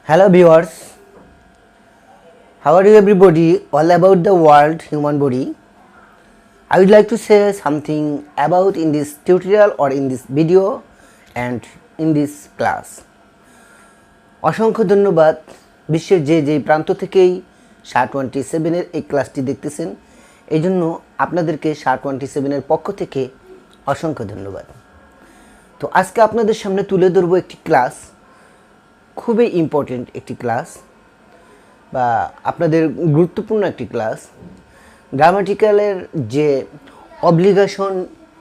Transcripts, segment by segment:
Hello viewers, how are you everybody? All about the world human body. I would like to say something about in this tutorial or in this video and in this class. অসংখ্য ধন্যবাদ বিশ্বের যে প্রান্ত থেকেই SHA-27 এর এই ক্লাসটি দেখতেছেন এই জন্য আপনাদেরকে SHA-27 এর পক্ষ থেকে অসংখ্য ধন্যবাদ। তো আজকে আপনাদের সামনে তুলে ধরব একটি ক্লাস, খুবই ইম্পর্টেন্ট একটি ক্লাস বা আপনাদের গুরুত্বপূর্ণ একটি ক্লাস। গ্রামাটিক্যালের যে অব্লিগেশন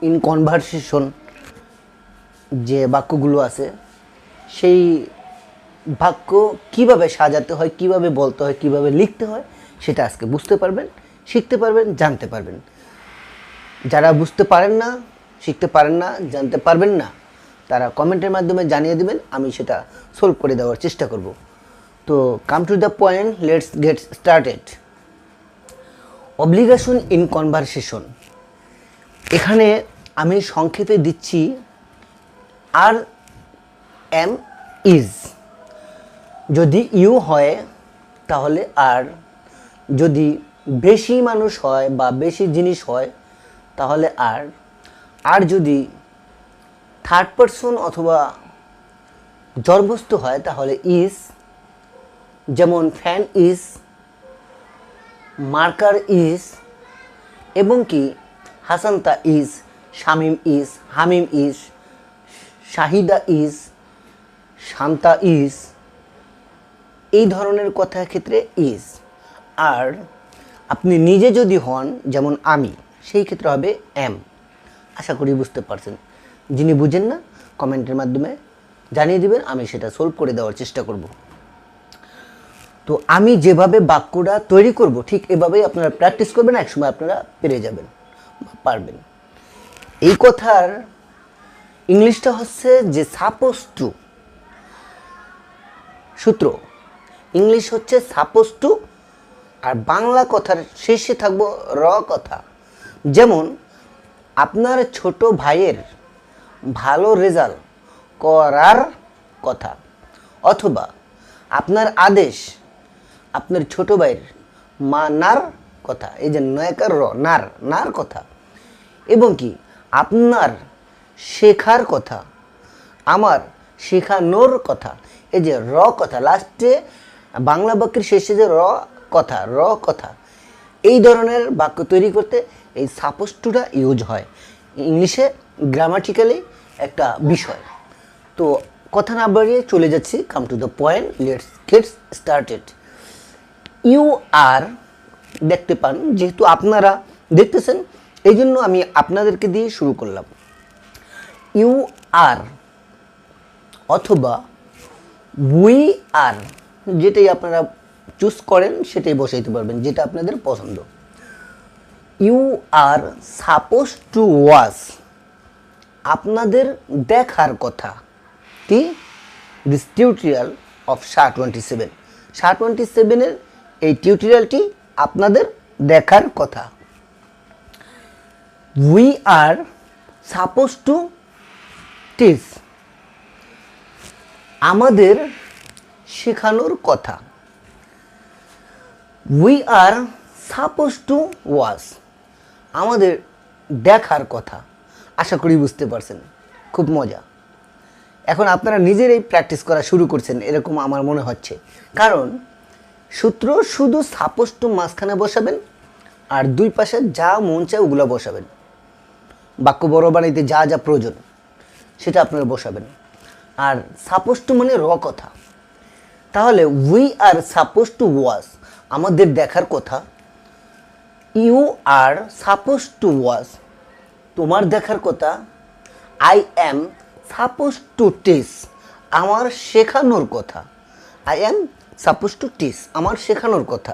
ইন কনভারসেশন যে বাক্যগুলো আছে সেই বাক্য কিভাবে সাজাতে হয়, কিভাবে বলতে হয়, কিভাবে লিখতে হয় সেটা আজকে বুঝতে পারবেন, শিখতে পারবেন, জানতে পারবেন। যারা বুঝতে পারেন না, শিখতে পারেন না, জানতে পারবেন না তারা কমেন্টের মাধ্যমে জানিয়ে দেবেন, আমি সেটা সলভ করে দেওয়ার চেষ্টা করব। তো come to the point, let's get started. Obligation in conversation, এখানে আমি সংক্ষেপে দিচ্ছি আর এম ইজ। যদি ইউ হয় তাহলে আর, যদি বেশি মানুষ হয় বা বেশি জিনিস হয় তাহলে আর যদি থার্ড পারসন অথবা জড়বস্তু হয় তাহলে ইজ। যেমন ফ্যান ইজ, মার্কার ইজ, এবং কি Hasanta is, Shamim is, Hamim is, Shahida is, Shanta is, এই ধরনের কথার ক্ষেত্রে ইজ। আর আপনি নিজে যদি হন যেমন আমি, সেই ক্ষেত্রে হবে এম। আশা করি বুঝতে পারছেন। যিনি বুঝেন না কমেন্টের মাধ্যমে জানিয়ে দিবেন, আমি সেটা সলভ করে দেওয়ার চেষ্টা করব। তো আমি যেভাবে বাক্যটা তৈরি করব ঠিক এভাবেই আপনারা প্র্যাকটিস করবেন, একসময় আপনারা পেরে যাবেন, পারবেন। এই কথার ইংলিশটা হচ্ছে যে সাপোজ টু, সূত্র ইংলিশ হচ্ছে সাপোজ টু, আর বাংলা কথার শেষে থাকবো র কথা। যেমন আপনার ছোট ভাইয়ের ভালো রেজাল্ট করার কথা, অথবা আপনার আদেশ আপনার ছোট ভাইয়ের মানার কথা, এই যে নয়কার র, নার কথা। এবং কি আপনার শেখার কথা, আমার শেখানোর কথা, এই যে র কথা লাস্টে বাংলা বাক্যের শেষে যে র কথা, এই ধরনের বাক্য তৈরি করতে এই সাপোজ টুটা ইউজ হয়। ইংলিশে গ্রামাটিক্যালি একটা বিষয়। তো কথা না বাড়িয়ে চলে যাচ্ছি, come to the point, let's get started. You are দেখতে পান, যেহেতু আপনারা দেখতেছেন এই জন্য আমি আপনাদেরকে দিয়ে শুরু করলাম। ইউ আর অথবা উই আর, যেটাই আপনারা চুজ করেন সেটাই বসাইতে পারবেন, যেটা আপনাদের পছন্দ। You are suppose to watch, আপনাদের দেখার কথা। কি? This tutorial of SHA-27, SHA-27 এর এই টিউটোরিয়ালটি আপনাদের দেখার কথা। We are suppose to teach, আমাদের শেখানোর কথা। We are suppose to watch, আমাদের দেখার কথা। আশা করি বুঝতে পারছেন, খুব মজা। এখন আপনারা নিজেরাই প্র্যাকটিস করা শুরু করছেন এরকম আমার মনে হচ্ছে, কারণ সূত্র শুধু সাপোজ টু মাঝখানে বসাবেন আর দুই পাশে যা মন চায় ওগুলো বসাবেন। বাক্য বড় বানাইতে যা যা প্রয়োজন সেটা আপনারা বসাবেন। আর সাপোজ টু মানে র কথা। তাহলে we are suppose to watch, আমাদের দেখার কথা। You are suppose to watch, তোমার দেখার কথা। I am suppose to teach, আমার শেখানোর কথা। I am suppose to teach, আমার শেখানোর কথা।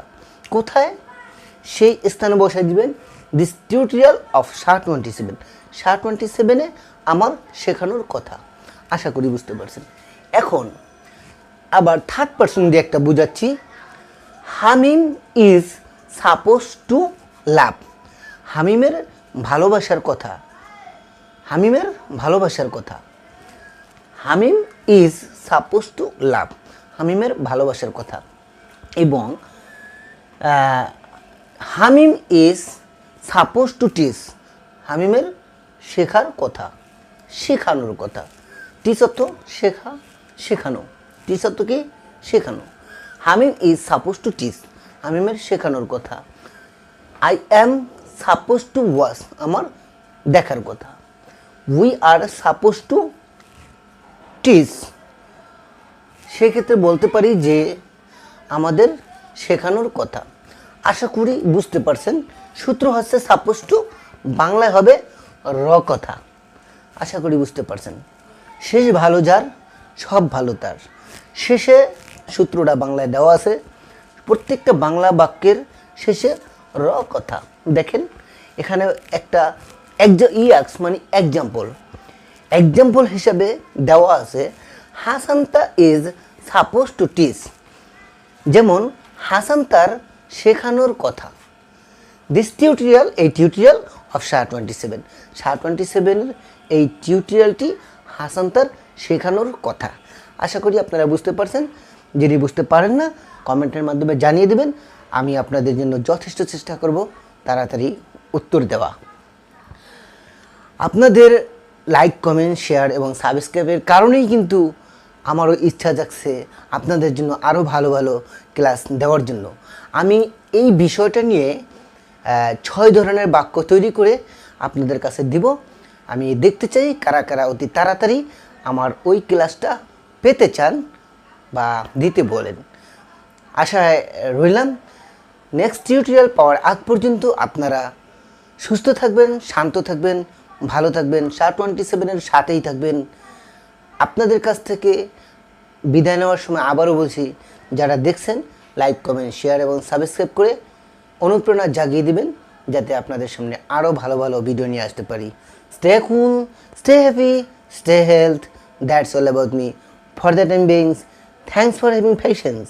কোথায়? সেই স্থানে বসাই দিবেন this tutorial of SHA-27, SHA-27 আমার শেখানোর কথা। আশা করি বুঝতে পারছেন। এখন আবার থার্ড পারসন দিয়ে একটা বোঝাচ্ছি। হামিম ইজ সাপোজ টু লাভ, হামিমের ভালোবাসার কথা। হামিমের ভালোবাসার কথা। হামিম ইজ সাপোজ টু লাভ, হামিমের ভালোবাসার কথা। এবং হামিম ইজ সাপোজ টু টিচ, হামিমের শেখার কথা, শেখানোর কথা। টিচ অর্থ শেখা, শেখানো। টিচ অর্থ কি? শেখানো। হামিম ইজ সাপোজ টু টিচ, হামিমের শেখানোর কথা। I am suppose to watch, আমার দেখার কথা। We are suppose to teach, সেক্ষেত্রে বলতে পারি যে আমাদের শেখানোর কথা। আশা করি বুঝতে পারছেন। সূত্র হচ্ছে সাপোজ টু, বাংলায় হবে র কথা। আশা করি বুঝতে পারছেন। শেষ ভালো যার, সব ভালো তার। শেষে সূত্রটা বাংলায় দেওয়া আছে। প্রত্যেকটা বাংলা বাক্যের শেষে র কথা। দেখেন এখানে একটা ইয়াক্স মানে এক্সাম্পল হিসাবে দেওয়া আছে হাসান্তা ইজ সাপোজ টু টিচ, যেমন হাসান তার শেখানোর কথা। দিস টিউটোরিয়াল, এই টিউটোরিয়াল অফ SHA-27, SHA-27 এই টিউটোরিয়ালটি হাসান তার শেখানোর কথা। আশা করি আপনারা বুঝতে পারছেন। যদি বুঝতে পারেন না কমেন্টের মাধ্যমে জানিয়ে দেবেন, আমি আপনাদের জন্য যথেষ্ট চেষ্টা করব তাড়াতাড়ি উত্তর দেওয়া। আপনাদের লাইক, কমেন্ট, শেয়ার এবং সাবস্ক্রাইবের কারণেই কিন্তু আমারও ইচ্ছা জাগছে আপনাদের জন্য আরও ভালো ভালো ক্লাস দেওয়ার জন্য। আমি এই বিষয়টা নিয়ে 6 ধরনের বাক্য তৈরি করে আপনাদের কাছে দিব। আমি দেখতে চাই কারা কারা অতি তাড়াতাড়ি আমার ওই ক্লাসটা পেতে চান বা দিতে বলেন। আশায় রইলাম। নেক্সট টিউটোরিয়াল পাওয়ার আগ পর্যন্ত আপনারা সুস্থ থাকবেন, শান্ত থাকবেন, ভালো থাকবেন, SHA-27 সাথেই থাকবেন। আপনাদের কাছ থেকে বিদায় নেওয়ার সময় আবারও বলছি, যারা দেখছেন লাইক, কমেন্ট, শেয়ার এবং সাবস্ক্রাইব করে অনুপ্রেরণা জাগিয়ে দিবেন, যাতে আপনাদের সামনে আরও ভালো ভালো ভিডিও নিয়ে আসতে পারি। Stay cool, stay happy, stay health. That's all about me for the time beings. Thanks for having patience.